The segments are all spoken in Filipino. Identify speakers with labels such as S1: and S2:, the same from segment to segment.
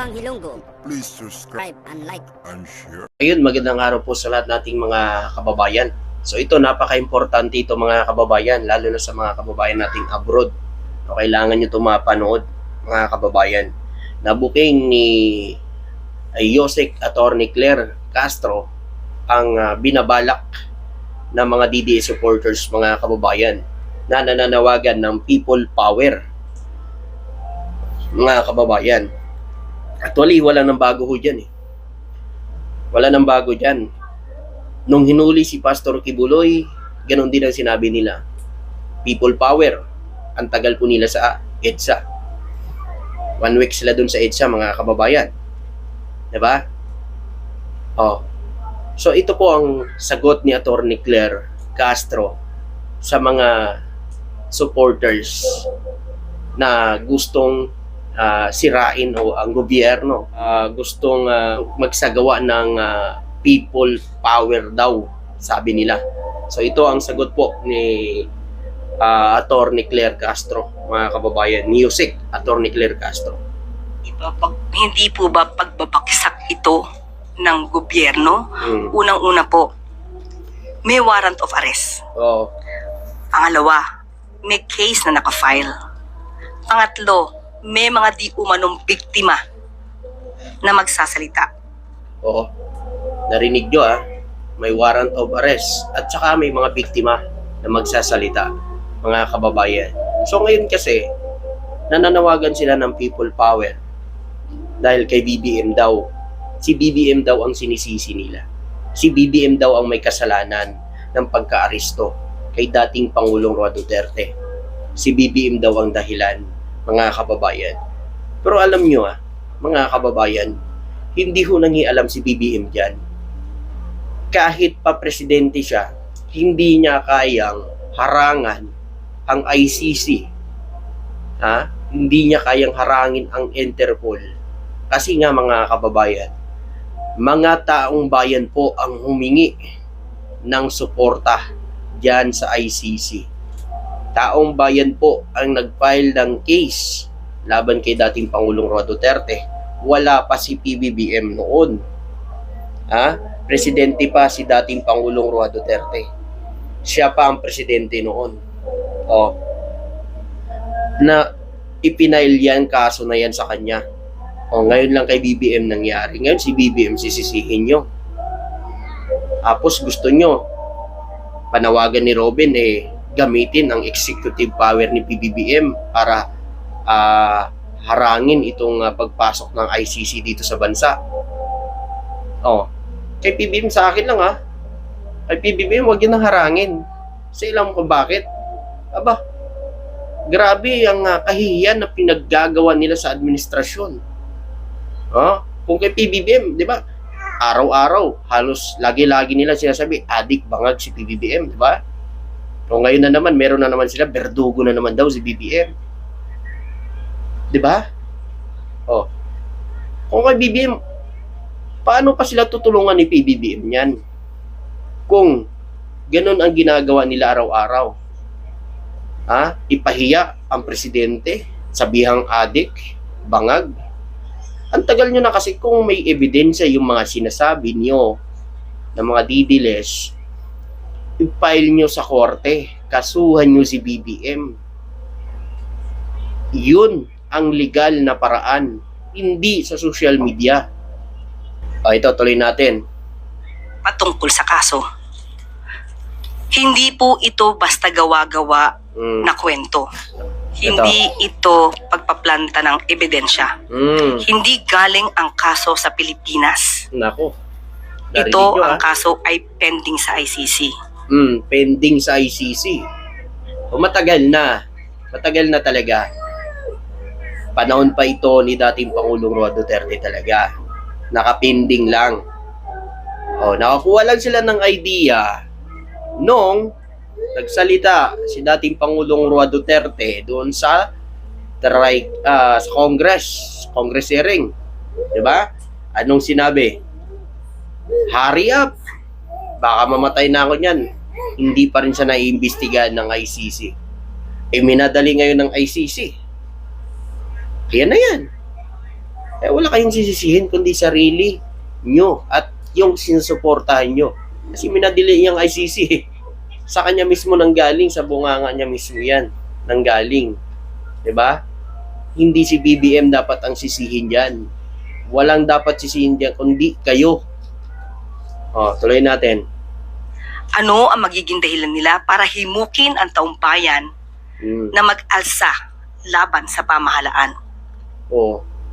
S1: Bang Hilonggo.
S2: Please subscribe
S1: And like.
S2: and share.
S3: Ayun, magandang araw po sa lahat nating mga kababayan. So ito, napaka-importante ito mga kababayan, lalo na sa mga kababayan nating abroad. So, kailangan nyo ito mapanood, mga kababayan. Nabuking ni Yusek Atty. Claire Castro ang binabalak ng mga DDS supporters, mga kababayan, na nananawagan ng people power, mga kababayan. Actually, wala nang bago ho dyan eh. Wala nang bago dyan. Nung hinuli si Pastor Kibuloy, ganun din ang sinabi nila. People power. Ang tagal po nila sa EDSA. 1 week sila dun sa EDSA, mga kababayan. Diba? Oh. So ito po ang sagot ni Atty. Claire Castro sa mga supporters na gustong sirain o ang gobyerno, gustong magsagawa ng people power daw, sabi nila. So ito ang sagot po ni Atty. Claire Castro, mga kababayan, ni Yusek Atty. Claire Castro.
S4: Hindi po ba pagbabaksak ito ng gobyerno? Unang-una po, may warrant of arrest.
S3: Oh,
S4: Pangalawa, may case na nakafile. Pangatlo, may mga di umanong biktima na magsasalita.
S3: oo. Narinig nyo may warrant of arrest at saka may mga biktima na magsasalita, mga kababayan. So ngayon kasi, nananawagan sila ng people power dahil kay BBM daw. Si BBM daw ang sinisisi nila. Si BBM daw ang may kasalanan ng pagka-aresto kay dating Pangulong Roa Duterte. Si BBM daw ang dahilan, mga kababayan. Pero alam nyo mga kababayan, hindi ho nangialam si BBM dyan. Kahit pa presidente siya, hindi niya kayang harangan ang ICC. Hindi niya kayang harangin ang Interpol. Kasi nga mga kababayan, mga taong bayan po ang humingi ng suporta dyan sa ICC. Taong bayan po ang nag-file ng case laban kay dating Pangulong Roa Duterte. Wala pa si PBBM noon. Presidente pa si dating Pangulong Roa Duterte. Siya pa ang presidente noon. Na ipinail yan, kaso na yan sa kanya. Ngayon lang kay BBM nangyari. Ngayon si BBM sisisihin nyo. Tapos gusto nyo panawagan ni Robin gamitin ang executive power ni PBBM para harangin itong pagpasok ng ICC dito sa bansa. Kay PBBM sa akin lang Kay PBBM wag yun ang harangin. Sa ilang kung bakit. Grabe ang kahihiyan na pinaggagawa nila sa administrasyon. Kung kay PBBM, di ba? Araw-araw, halos lagi-lagi nila sinasabi, adik bangag si PBBM, di ba? O ngayon na naman, meron na naman sila, berdugo na naman daw si BBM. Di ba? Kung kay BBM, paano pa sila tutulungan ni PBBM yan? Kung ganun ang ginagawa nila araw-araw. Ipahiya ang presidente, sabihang adik, bangag. Ang tagal nyo na kasi kung may ebidensya yung mga sinasabi nyo ng mga didiles, i-file nyo sa korte, kasuhan nyo si BBM. Yun ang legal na paraan, hindi sa social media. Ito, tuloy natin.
S4: Patungkol sa kaso. Hindi po ito basta gawa-gawa na kwento. Hindi ito pagpaplanta ng ebidensya. Hindi galing ang kaso sa Pilipinas.
S3: Nako.
S4: Ito ang kaso ay pending sa ICC.
S3: Pending sa ICC. Matagal na. Matagal na talaga. Panahon pa ito ni dating Pangulong Roa Duterte talaga. Nakapending lang. Nakakuha lang sila ng idea nung nagsalita si dating Pangulong Roa Duterte doon sa Congress hearing. 'Di ba? Anong sinabi? Hurry up. Baka mamatay na ako niyan. Hindi pa rin siya naiimbestigahan ng ICC. Minadali ngayon ng ICC. Kaya na yan. Eh wala kayong sisisihin kundi sarili nyo at yung sinusuportahan nyo. Kasi minadili yung ICC eh. Sa kanya mismo nanggaling, sa bunganga niya mismo yan nanggaling. 'Di ba? Hindi si BBM dapat ang sisihin diyan. Walang dapat sisihin diyan kundi kayo. Tuloy natin.
S4: Ano ang magiging dahilan nila para himukin ang taong bayan na mag-alsa laban sa pamahalaan?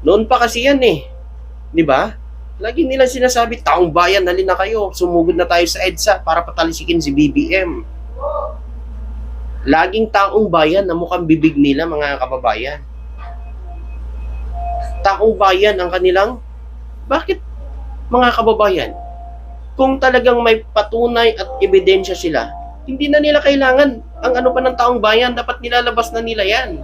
S3: Noon pa kasi yan eh. 'Di ba? Lagi nila sinasabi, taong bayan, halina kayo. Sumugod na tayo sa EDSA para patalisikin si BBM. Laging taong bayan na mukhang bibig nila, mga kababayan. Taong bayan ang kanilang... Bakit, mga kababayan? Kung talagang may patunay at ebidensya sila, hindi na nila kailangan ang ano pa ng taong bayan, dapat nilalabas na nila yan.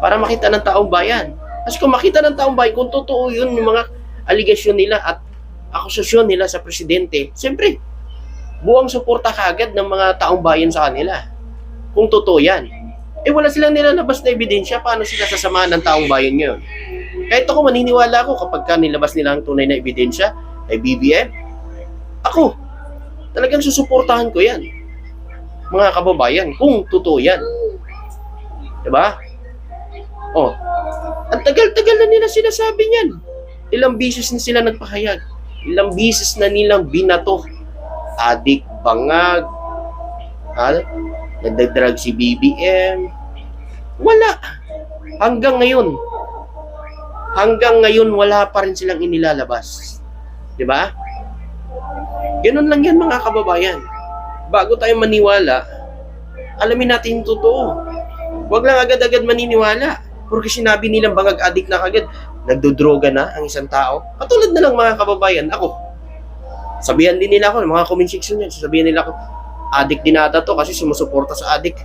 S3: Para makita ng taong bayan. Kasi kung makita ng taong bayan, kung totoo yun, yung mga aligasyon nila at akusasyon nila sa presidente, siyempre, buwang suporta kaagad ng mga taong bayan sa kanila. Kung totoo yan. Eh wala silang nilalabas na ebidensya, paano sila sasamahan ng taong bayan ngayon? Kahit ako, maniniwala ako kapag nilabas nila ang tunay na ebidensya kay BBM, ako, talagang susuportahan ko yan. Mga kababayan, kung totoo yan. Diba? Ang tagal-tagal na nila sinasabi niyan. Ilang bisis na sila nagpahayag. Ilang bisis na nilang binato. Adik, bangag. Nagdadrag si BBM. Wala. Hanggang ngayon, wala pa rin silang inilalabas. Diba? Ganun lang yan, mga kababayan. Bago tayo maniwala, alamin natin yung totoo. Huwag lang agad-agad maniniwala. Porque sinabi nilang bangag adik na kagad, nagdodroga na ang isang tao. Katulad na lang, mga kababayan, ako. Sabihan din nila ako, mga comment section yan, sabihan nila ako, adik din ata to kasi sumusuporta sa adik.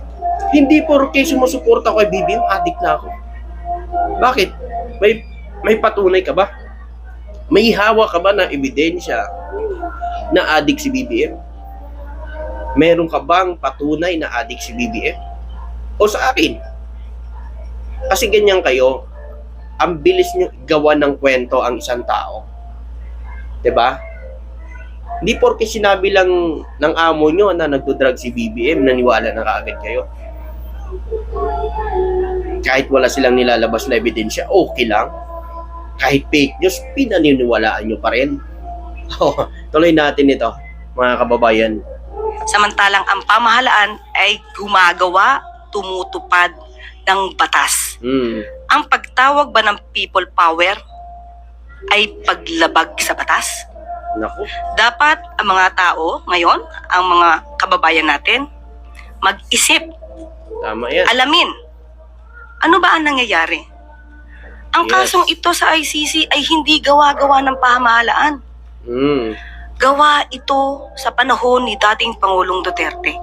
S3: Hindi porque sumusuporta ko kay BBM, adik na ako. Bakit? May patunay ka ba? May hawak ka ba na ebidensya na adik si BBM? Meron ka bang patunay na adik si BBM? O sa akin? Kasi ganyan kayo, ang bilis nyo gawa ng kwento ang isang tao. 'Di ba? Hindi porke sinabi lang ng amo nyo na nagdo-drug si BBM, naniwala na kaagad kayo. Kahit wala silang nilalabas na ebidensya, okay lang. Kahit fake news, pinaniniwalaan nyo pa rin. Tuloy natin ito, mga kababayan.
S4: Samantalang ang pamahalaan ay gumagawa, tumutupad ng batas. Ang pagtawag ba ng people power ay paglabag sa batas?
S3: Naku.
S4: Dapat ang mga tao ngayon, ang mga kababayan natin, mag-isip.
S3: Tama yan.
S4: Alamin, ano ba ang nangyayari? Ang
S3: Yes.
S4: kasong ito sa ICC ay hindi gawa-gawa ng pamahalaan. Gawa ito sa panahon ni dating Pangulong Duterte.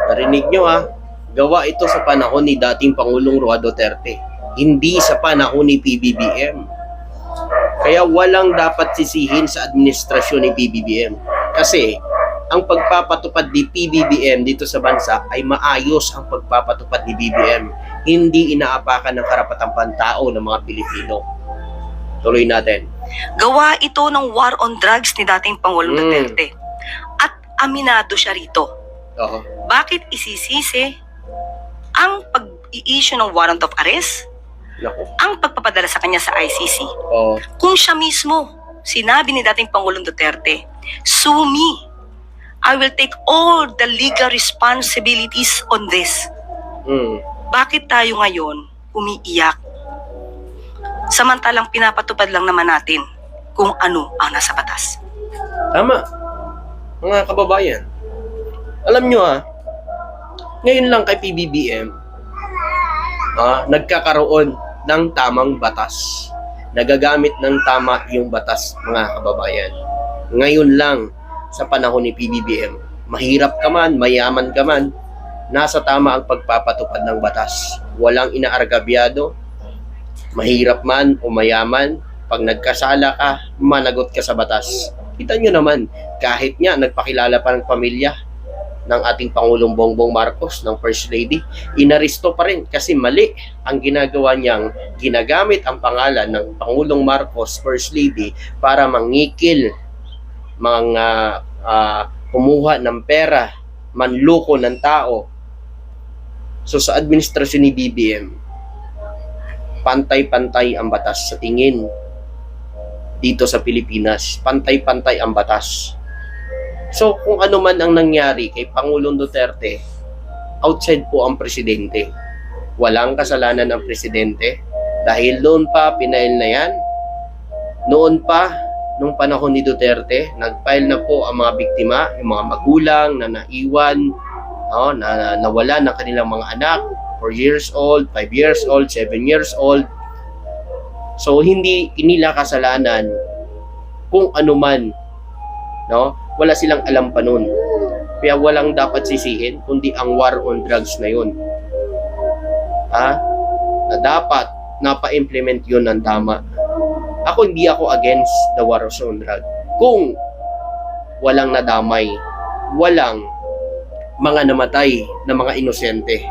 S3: Narinig nyo ha? Gawa ito sa panahon ni dating Pangulong Roa Duterte. Hindi sa panahon ni PBBM. Kaya walang dapat sisihin sa administrasyon ni PBBM. Kasi ang pagpapatupad ni PBBM dito sa bansa ay maayos ang pagpapatupad ni BBM. Hindi inaapakan ng karapatang pantao ng mga Pilipino. Tuloy natin.
S4: Gawa ito ng war on drugs ni dating Pangulong Duterte. At aminado siya rito. Bakit isisisi ang pag-i-issue ng warrant of arrest?
S3: Naku.
S4: Ang pagpapadala sa kanya sa ICC. Kung siya mismo, sinabi ni dating Pangulong Duterte, "Sue me. I will take all the legal responsibilities on this." Bakit tayo ngayon umiiyak? Samantalang pinapatupad lang naman natin kung ano ang nasa batas.
S3: Tama. Mga kababayan. Alam nyo ngayon lang kay PBBM, nagkakaroon ng tamang batas. Nagagamit ng tama yung batas, mga kababayan. Ngayon lang sa panahon ni PBBM, mahirap ka man, mayaman ka man, nasa tama ang pagpapatupad ng batas. Walang inaargabyado, mahirap man o mayaman, pag nagkasala ka, managot ka sa batas. Kita nyo naman, kahit nga nagpakilala pa ng pamilya, ng ating Pangulong Bongbong Marcos, ng First Lady, inaresto pa rin kasi mali ang ginagawa niyang ginagamit ang pangalan ng Pangulong Marcos, First Lady, para mangikil, mga kumuha ng pera, manloko ng tao. So sa administrasyon ni BBM, pantay-pantay ang batas sa tingin dito sa Pilipinas. Pantay-pantay ang batas. So, kung ano man ang nangyari kay Pangulong Duterte, outside po ang presidente. Walang kasalanan ang presidente dahil noon pa, pinail na yan. Noon pa, nung panahon ni Duterte, nag-file na po ang mga biktima, yung mga magulang na naiwan, na nawala ng kanilang mga anak, 4 years old, 5 years old, 7 years old. So, hindi nila kasalanan kung ano man, no? Wala silang alam pa nun. Kaya walang dapat sisihin, kundi ang war on drugs na yun. Na dapat napa-implement yun ng tama. Hindi ako against the war on drugs. Kung walang nadamay, walang mga namatay na mga inosente.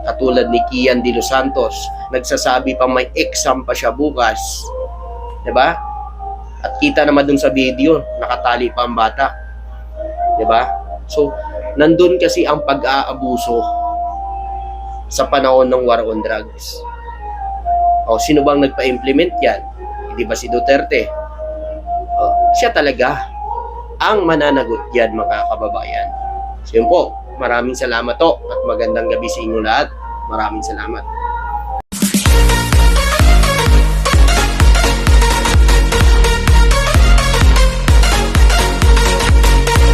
S3: Katulad ni Kian de los Santos, nagsasabi pa may exam pa siya bukas. 'Di ba? At kita naman dun sa video, nakatali pa ang bata. 'Di ba? So, nandun kasi ang pag-aabuso sa panahon ng war on drugs. Sino bang nagpa-implement yan? Hindi ba si Duterte? Siya talaga ang mananagot yan, mga kababayan. So yun po, maraming salamat at magandang gabi sa inyo lahat. Maraming salamat.